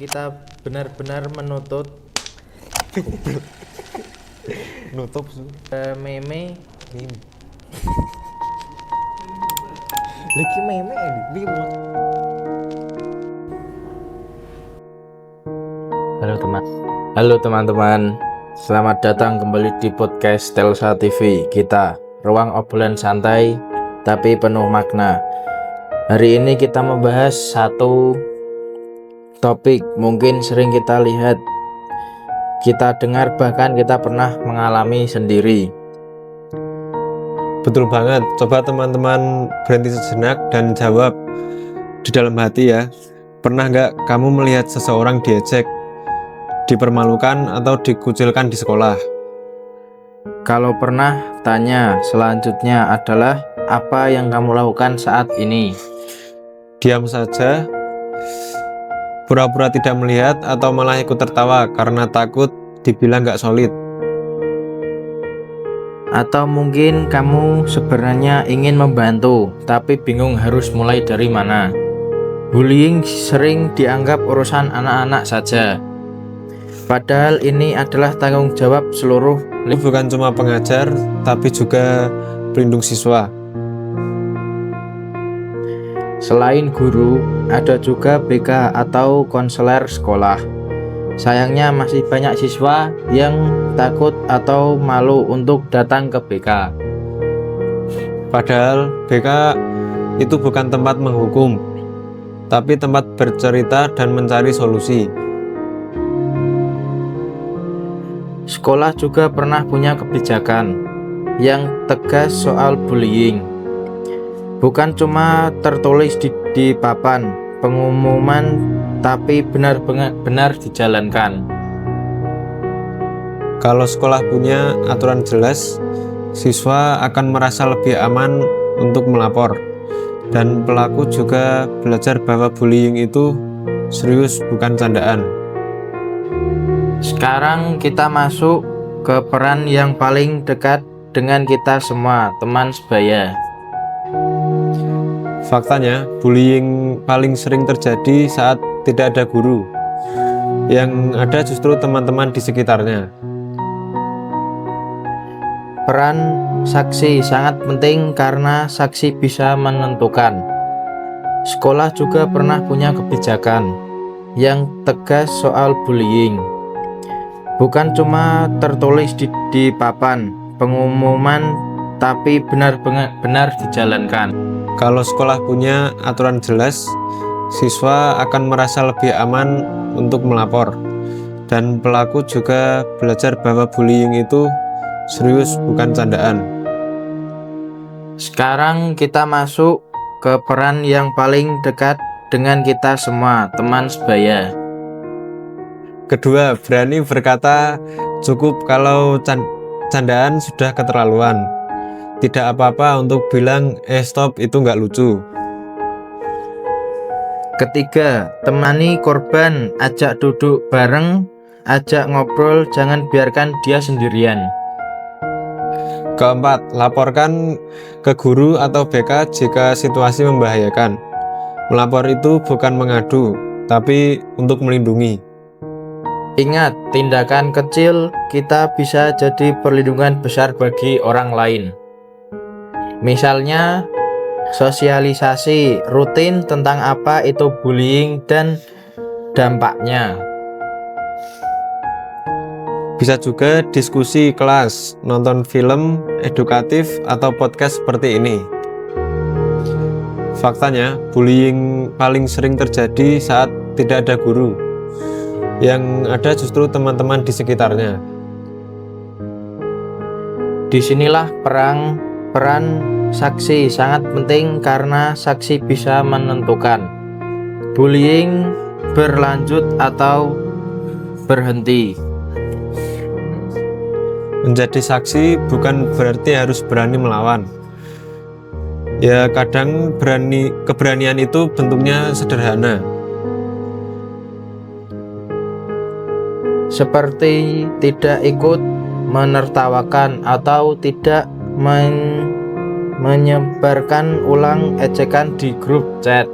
kita benar-benar menuntut nutup meme lagi meme ini. Halo teman-teman, selamat datang kembali di podcast Telsa TV kita, ruang obrolan santai tapi penuh makna. Hari ini kita membahas satu topik mungkin sering kita lihat, kita dengar, bahkan kita pernah mengalami sendiri. Betul banget. Coba teman-teman berhenti sejenak dan jawab di dalam hati ya. Pernah nggak kamu melihat seseorang diejek, dipermalukan atau dikucilkan di sekolah? Kalau pernah, tanya selanjutnya adalah apa yang kamu lakukan saat ini? Diam saja, pura-pura tidak melihat, atau malah ikut tertawa karena takut dibilang nggak solid? Atau mungkin kamu sebenarnya ingin membantu tapi bingung harus mulai dari mana? Bullying sering dianggap urusan anak-anak saja, padahal ini adalah tanggung jawab seluruh. Ini bukan cuma pengajar, tapi juga pelindung siswa. Selain guru, ada juga BK atau konselor sekolah. Sayangnya masih banyak siswa yang takut atau malu untuk datang ke BK. Padahal BK itu bukan tempat menghukum, tapi tempat bercerita dan mencari solusi. Sekolah juga pernah punya kebijakan yang tegas soal bullying. Bukan cuma tertulis di papan pengumuman, tapi benar-benar dijalankan. Kalau sekolah punya aturan jelas, siswa akan merasa lebih aman untuk melapor. Dan pelaku juga belajar bahwa bullying itu serius, bukan candaan. Sekarang kita masuk ke peran yang paling dekat dengan kita semua, teman sebaya. Faktanya, bullying paling sering terjadi saat tidak ada guru. Yang ada justru teman-teman di sekitarnya. Peran saksi sangat penting karena saksi bisa menentukan. Sekolah juga pernah punya kebijakan yang tegas soal bullying. Bukan cuma tertulis di papan pengumuman, tapi benar-benar dijalankan. Kalau sekolah punya aturan jelas, siswa akan merasa lebih aman untuk melapor. Dan pelaku juga belajar bahwa bullying itu serius, bukan candaan. Sekarang kita masuk ke peran yang paling dekat dengan kita semua, teman sebaya. Kedua, berani berkata cukup kalau candaan sudah keterlaluan. Tidak apa-apa untuk bilang stop, itu nggak lucu. Ketiga, temani korban, ajak duduk bareng, ajak ngobrol, jangan biarkan dia sendirian. Keempat, laporkan ke guru atau BK jika situasi membahayakan. Melapor itu bukan mengadu, tapi untuk melindungi. Ingat, tindakan kecil kita bisa jadi perlindungan besar bagi orang lain. Misalnya, sosialisasi rutin tentang apa itu bullying dan dampaknya. Bisa juga diskusi kelas, nonton film edukatif, atau podcast seperti ini. Faktanya, bullying paling sering terjadi saat tidak ada guru. Yang ada justru teman-teman di sekitarnya. Disinilah peran saksi sangat penting karena saksi bisa menentukan bullying berlanjut atau berhenti. Menjadi saksi bukan berarti harus berani melawan. Ya, kadang keberanian itu bentuknya sederhana. Seperti tidak ikut menertawakan atau tidak menyebarkan ulang ejekan di grup chat.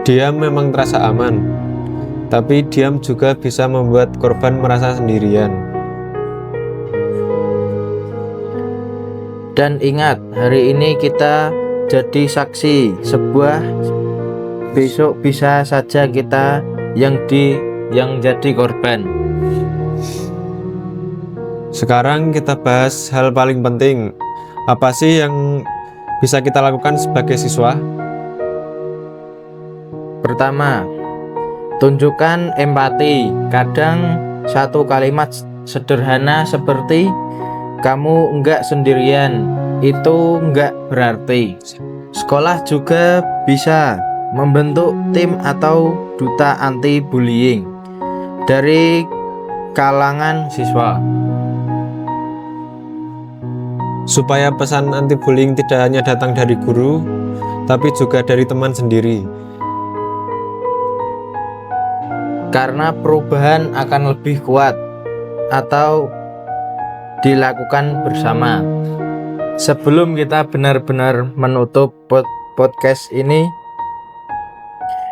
Diam memang terasa aman, tapi diam juga bisa membuat korban merasa sendirian. Dan ingat, hari ini kita jadi saksi sebuah, besok bisa saja kita yang jadi korban. Sekarang kita bahas hal paling penting. Apa sih yang bisa kita lakukan sebagai siswa? Pertama, tunjukkan empati. Kadang satu kalimat sederhana seperti kamu enggak sendirian itu enggak berarti. Sekolah juga bisa membentuk tim atau duta anti bullying dari kalangan siswa. Supaya pesan anti-bullying tidak hanya datang dari guru, tapi juga dari teman sendiri. Karena perubahan akan lebih kuat atau dilakukan bersama. Sebelum kita benar-benar menutup podcast ini,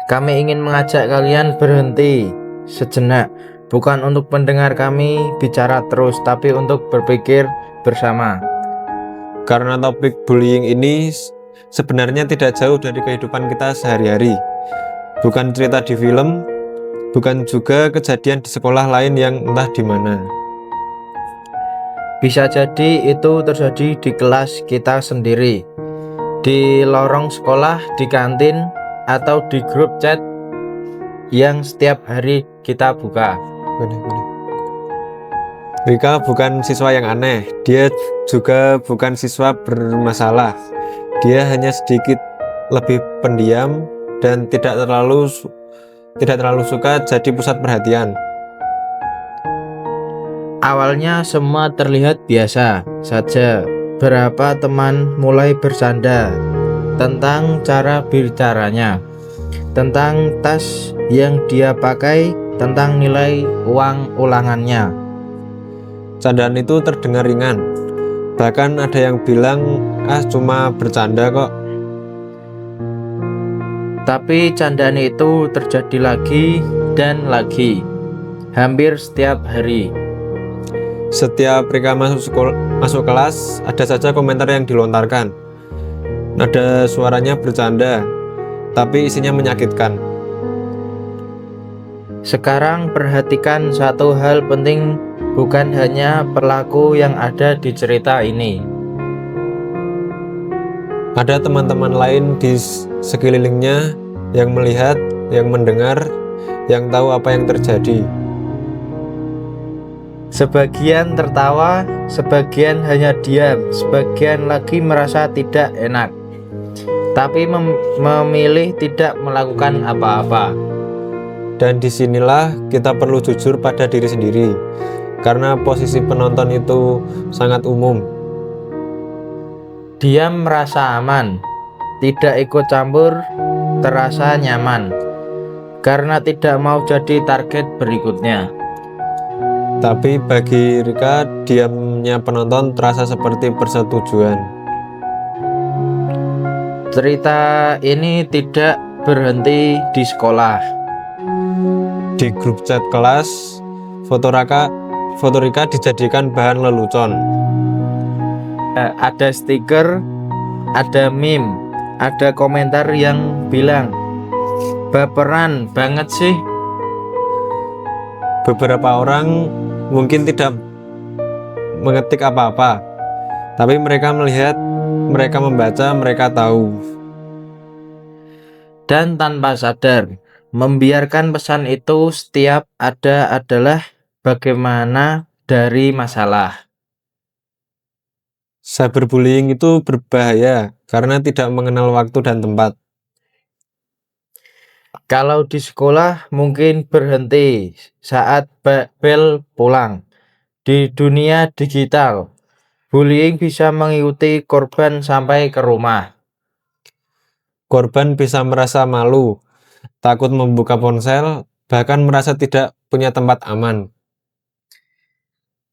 kami ingin mengajak kalian berhenti sejenak, bukan untuk mendengar kami bicara terus, tapi untuk berpikir bersama. Karena topik bullying ini sebenarnya tidak jauh dari kehidupan kita sehari-hari. Bukan cerita di film, bukan juga kejadian di sekolah lain yang entah di mana. Bisa jadi itu terjadi di kelas kita sendiri, di lorong sekolah, di kantin, atau di grup chat yang setiap hari kita buka. Rika bukan siswa yang aneh, dia juga bukan siswa bermasalah. Dia hanya sedikit lebih pendiam dan tidak terlalu suka jadi pusat perhatian. Awalnya semua terlihat biasa saja. Beberapa teman mulai bercanda tentang cara bicaranya, tentang tas yang dia pakai, tentang nilai uang ulangannya. Candaan itu terdengar ringan. Bahkan ada yang bilang, cuma bercanda kok. Tapi candaan itu terjadi lagi dan lagi, hampir setiap hari. Setiap Rika masuk kelas, ada saja komentar yang dilontarkan. Nada suaranya bercanda, tapi isinya menyakitkan. Sekarang perhatikan satu hal penting, bukan hanya pelaku yang ada di cerita ini. Ada teman-teman lain di sekelilingnya yang melihat, yang mendengar, yang tahu apa yang terjadi. Sebagian tertawa, sebagian hanya diam, sebagian lagi merasa tidak enak, tapi memilih tidak melakukan apa-apa. Dan disinilah kita perlu jujur pada diri sendiri, karena posisi penonton itu sangat umum. Dia merasa aman, tidak ikut campur, terasa nyaman, karena tidak mau jadi target berikutnya. Tapi bagi Rika, diamnya penonton terasa seperti persetujuan. Cerita ini tidak berhenti di sekolah. Di grup chat kelas, foto Rika dijadikan bahan lelucon. Ada stiker, ada meme, ada komentar yang bilang, baperan banget sih. Beberapa orang mungkin tidak mengetik apa-apa, tapi mereka melihat, mereka membaca, mereka tahu. Dan tanpa sadar, membiarkan pesan itu setiap ada adalah bagaimana dari masalah. Cyberbullying itu berbahaya karena tidak mengenal waktu dan tempat. Kalau di sekolah mungkin berhenti saat bel pulang. Di dunia digital, bullying bisa mengikuti korban sampai ke rumah. Korban bisa merasa malu, takut membuka ponsel, bahkan merasa tidak punya tempat aman.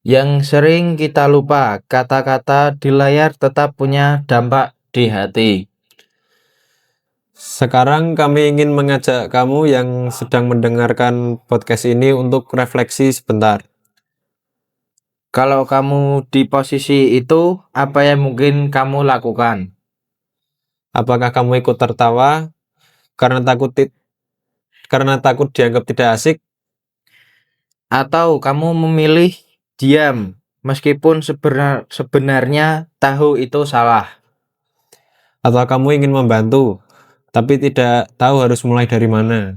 Yang sering kita lupa, kata-kata di layar tetap punya dampak di hati. Sekarang kami ingin mengajak kamu yang sedang mendengarkan podcast ini untuk refleksi sebentar. Kalau kamu di posisi itu, apa yang mungkin kamu lakukan? Apakah kamu ikut tertawa karena takut dianggap tidak asik, Atau kamu memilih diam meskipun sebenarnya tahu itu salah? atau kamu ingin membantu tapi tidak tahu harus mulai dari mana?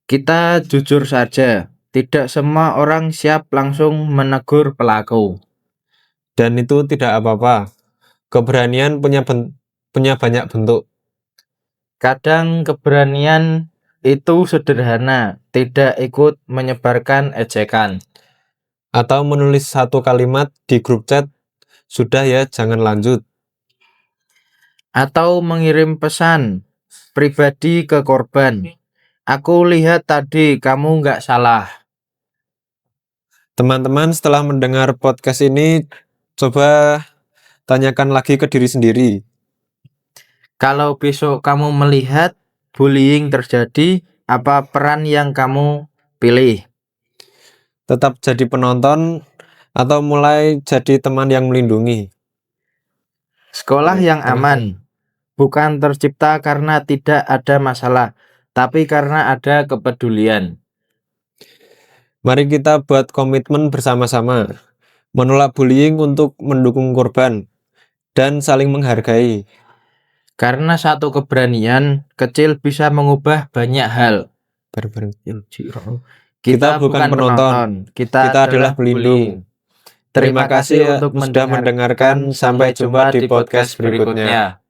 Kita jujur saja, tidak semua orang siap langsung menegur pelaku. Dan itu tidak apa-apa. Keberanian punya banyak bentuk. Kadang keberanian itu sederhana, tidak ikut menyebarkan ejekan. Atau menulis satu kalimat di grup chat, sudah ya jangan lanjut. Atau mengirim pesan pribadi ke korban. Aku lihat tadi kamu nggak salah. Teman-teman setelah mendengar podcast ini, coba tanyakan lagi ke diri sendiri. Kalau besok kamu melihat bullying terjadi, apa peran yang kamu pilih? Tetap jadi penonton atau mulai jadi teman yang melindungi. Sekolah yang aman bukan tercipta karena tidak ada masalah, tapi karena ada kepedulian. Mari kita buat komitmen bersama-sama, menolak bullying untuk mendukung korban, dan saling menghargai. Karena satu keberanian kecil bisa mengubah banyak hal. Bareng-bareng. Kita bukan penonton, kita adalah pelindung. Terima kasih untuk sudah mendengarkan. Sampai jumpa di podcast berikutnya.